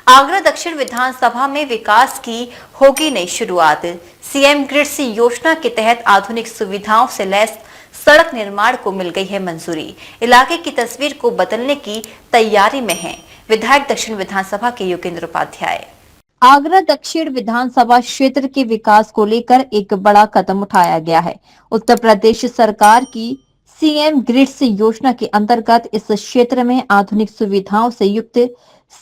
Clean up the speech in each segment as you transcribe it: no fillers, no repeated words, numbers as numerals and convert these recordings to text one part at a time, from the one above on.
आगरा दक्षिण विधानसभा में विकास की होगी नई शुरुआत। सीएम ग्रिड्स योजना के तहत आधुनिक सुविधाओं से लैस सड़क निर्माण को मिल गई है मंजूरी। इलाके की तस्वीर को बदलने की तैयारी में है विधायक दक्षिण विधानसभा के योगेंद्र उपाध्याय। आगरा दक्षिण विधानसभा क्षेत्र के विकास को लेकर एक बड़ा कदम उठाया गया है। उत्तर प्रदेश सरकार की सीएम ग्रिड्स योजना के अंतर्गत इस क्षेत्र में आधुनिक सुविधाओं से युक्त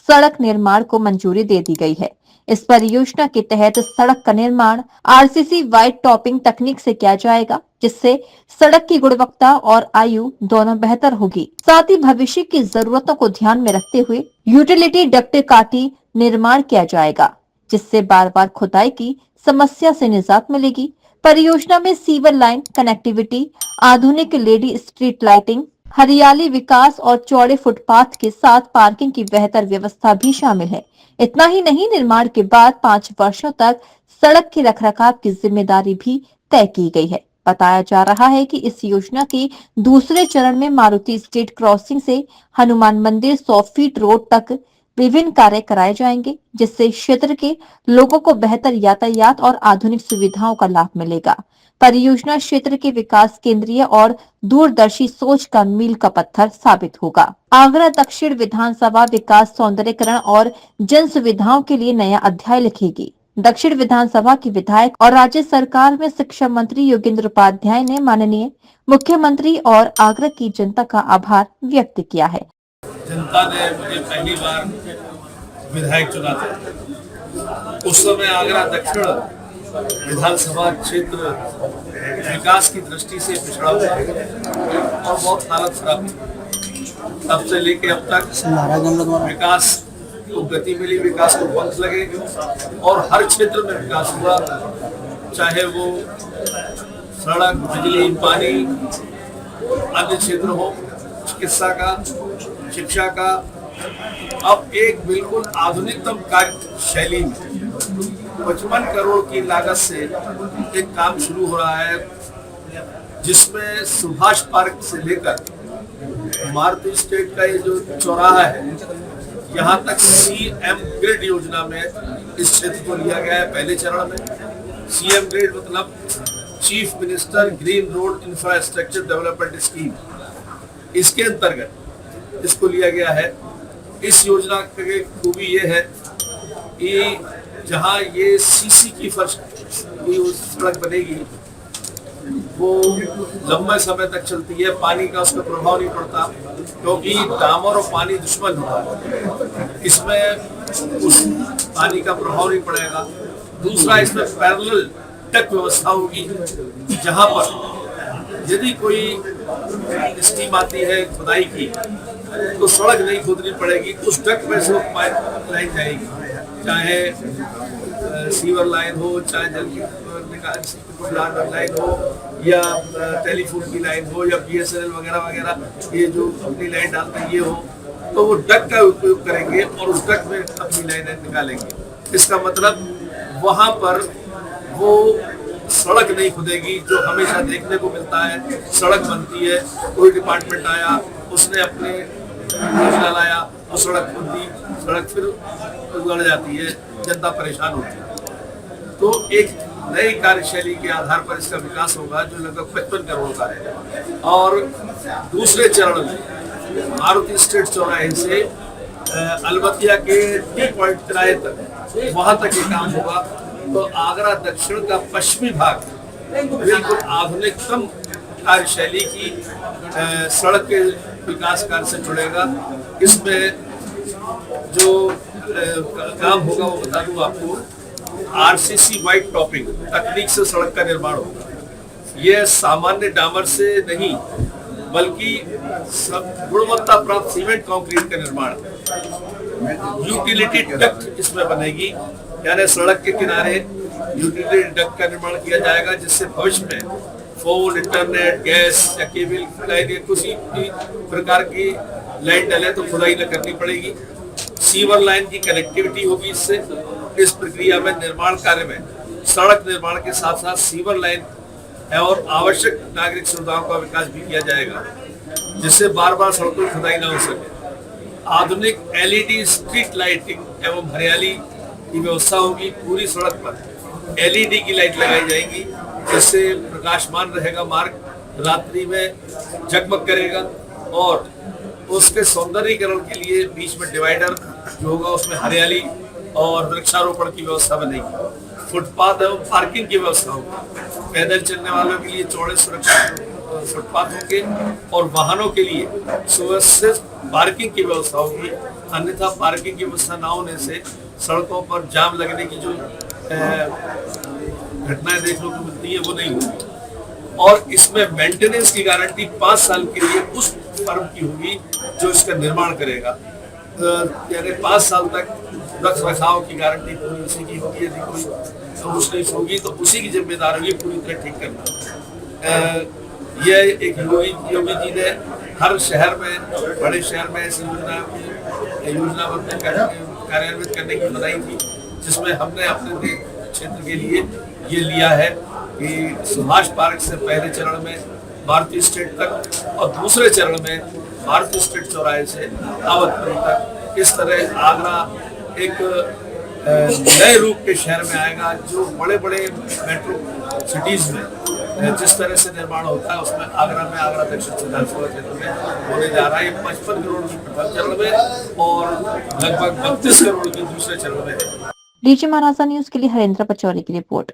सड़क निर्माण को मंजूरी दे दी गई है। इस परियोजना के तहत सड़क का निर्माण आरसीसी वाइट टॉपिंग तकनीक से किया जाएगा, जिससे सड़क की गुणवत्ता और आयु दोनों बेहतर होगी। साथ ही भविष्य की जरूरतों को ध्यान में रखते हुए यूटिलिटी डक्ट काटी निर्माण किया जाएगा, जिससे बार बार खुदाई की समस्या से निजात मिलेगी। परियोजना में सीवर लाइन कनेक्टिविटी, आधुनिक लेडी स्ट्रीट लाइटिंग, हरियाली विकास और चौड़े फुटपाथ के साथ पार्किंग की बेहतर व्यवस्था भी शामिल है। इतना ही नहीं, निर्माण के बाद 5 वर्षों तक सड़क के रखरखाव की जिम्मेदारी भी तय की गई है। बताया जा रहा है कि इस योजना के दूसरे चरण में मारुति स्टेट क्रॉसिंग से हनुमान मंदिर 100 फीट रोड तक विभिन्न कार्य कराए जाएंगे, जिससे क्षेत्र के लोगों को बेहतर यातायात और आधुनिक सुविधाओं का लाभ मिलेगा। परियोजना क्षेत्र के विकास केंद्रीय और दूरदर्शी सोच का मील का पत्थर साबित होगा। आगरा दक्षिण विधानसभा विकास, सौंदर्यीकरण और जन सुविधाओं के लिए नया अध्याय लिखेगी। दक्षिण विधानसभा के विधायक और राज्य सरकार में शिक्षा मंत्री योगेंद्र उपाध्याय ने माननीय मुख्यमंत्री और आगरा की जनता का आभार व्यक्त किया है। जनता ने मुझे पहली बार विधायक चुना था। उस समय आगरा दक्षिण विधानसभा क्षेत्र विकास की दृष्टि से पिछड़ा हुआ और बहुत हालत खराब थी। तब से लेके अब तक विकास को गति मिली, विकास को पंख लगे और हर क्षेत्र में विकास हुआ, चाहे वो सड़क, बिजली, पानी, अन्य क्षेत्र हो, चिकित्सा का, शिक्षा का। अब एक बिल्कुल आधुनिकतम कार्य शैली में 55 करोड़ की लागत से एक काम शुरू हो रहा है, जिसमें सुभाष पार्क से लेकर मारुति स्टेट का ये जो चौराहा है, यहाँ तक सीएम ग्रिड योजना में इस क्षेत्र को लिया गया है। पहले चरण में सीएम ग्रिड मतलब chief minister green road infrastructure development scheme, इसके अंतर्गत इसको लिया गया है। इस योजना की खूबी ये है कि जहाँ ये सीसी की फर्श की सड़क बनेगी, वो लंबे समय तक चलती है, पानी का उसका प्रभाव नहीं पड़ता, क्योंकि डामर और पानी दुश्मन होता है, इसमें उस पानी का प्रभाव नहीं पड़ेगा। दूसरा, इसमें पैरेलल डक्ट व्यवस्था होगी, जहाँ पर यदि कोई स्कीम आती है खुदाई की, तो सड़क नहीं खोदनी पड़ेगी, उस डक्ट में से पाइप लाइन जाएगी, चाहे सीवर लाइन हो, चाहे जल लाइन हो, या टेलीफोन की लाइन हो, या बीएसएनएल वगैरह वगैरह, ये जो अपनी लाइन डालते हैं ये हो, तो वो डक्ट का उपयोग करेंगे और उस डक्ट में अपनी लाइन निकालेंगे। इसका मतलब वहाँ पर वो सड़क नहीं खुदेगी, जो हमेशा देखने को मिलता है। सड़क बनती है, कोई डिपार्टमेंट आया, उसने अपने योजना लाया और सड़क खोद दी, सड़क फिर उगड़ जाती है, जनता परेशान होती है। तो एक नई कार्यशैली के आधार पर इसका विकास होगा, जो लगभग 55 करोड़ का है। और दूसरे चरण में मारुति स्टेट चौराहे से अलबतिया के टी पॉइंट किराए तक, वहां तक ये काम होगा। तो आगरा दक्षिण का पश्चिमी भाग बिल्कुल आधुनिकतम कार्यशैली की सड़क के विकास कार्य से जुड़ेगा। इसमें जो काम होगा वो बता दूं आपको, आरसीसी वाइट टॉपिंग तकनीक से सड़क का निर्माण होगा। यह सामान्य डामर से नहीं, बल्कि गुणवत्ता प्राप्त सीमेंट कंक्रीट का निर्माण। यूटिलिटी डक्ट इसमें बनेगी, यानी सड़क के किनारे यूटिलिटी डक्ट का निर्माण किया जाएगा, जिससे भविष्य में फोन, इंटरनेट, गैस या केबल लाइन या किसी भी प्रकार की लाइन डले तो खुदाई न करनी पड़ेगी। सीवर लाइन की कनेक्टिविटी होगी इससे। इस प्रक्रिया में निर्माण कार्य में सड़क निर्माण के साथ साथ सीवर लाइन और आवश्यक नागरिक सुविधाओं का विकास भी किया जाएगा, जिससे बार बार सड़कों की खुदाई न हो सके। आधुनिक एलईडी स्ट्रीट लाइटिंग एवं हरियाली की व्यवस्था होगी। पूरी सड़क पर एलईडी की लाइट लगाई जाएंगी, जिससे प्रकाशमान रहेगा मार्ग, रात्रि में जगमग करेगा। और उसके सौंदर्यीकरण के लिए बीच में डिवाइडर जो होगा उसमें हरियाली और वृक्षारोपण की व्यवस्था बनेगी। फुटपाथ एवं पार्किंग की व्यवस्था होगी। पैदल चलने वालों के लिए चौड़े सुरक्षित फुटपाथ होंगे और वाहनों के लिए सुव्यवस्थित पार्किंग की व्यवस्था होगी। अन्यथा पार्किंग की व्यवस्था न होने से सड़कों पर जाम लगने की जो घटनाएं देखने को मिलती है वो नहीं होगी। और इसमें मेंटेनेंस की गारंटी 5 साल के लिए उस फर्म की होगी जो इसका निर्माण करेगा। यानी 5 साल तक रख रखाव की गारंटी पूरी उसी की होगी। यदि कोई समस्या होगी तो उसी की जिम्मेदारी होगी पूरी तरह ठीक करना। यह एक योगी जी ने हर शहर में, बड़े शहर में ऐसी योजना कार्यान्वित करने की बनाई थी, जिसमें हमने अपने क्षेत्र के लिए ये लिया है कि सुभाष पार्क से पहले चरण में भारतीय स्टेट तक और दूसरे चरण में भारतीय स्टेट चौराहे से अवधपुरी तक, इस तरह आगरा एक नए रूप के शहर में आएगा। जो बड़े बड़े मेट्रो सिटीज में जिस तरह से निर्माण होता है उसमें आगरा में, आगरा दक्षिण विधानसभा क्षेत्र में होने जा रहा है। 55 करोड़ की प्रथम चरण में और लगभग 32 करोड़ की दूसरे चरण में है। डीजी महाराजा न्यूज के लिए हरेंद्र पचौरी की रिपोर्ट।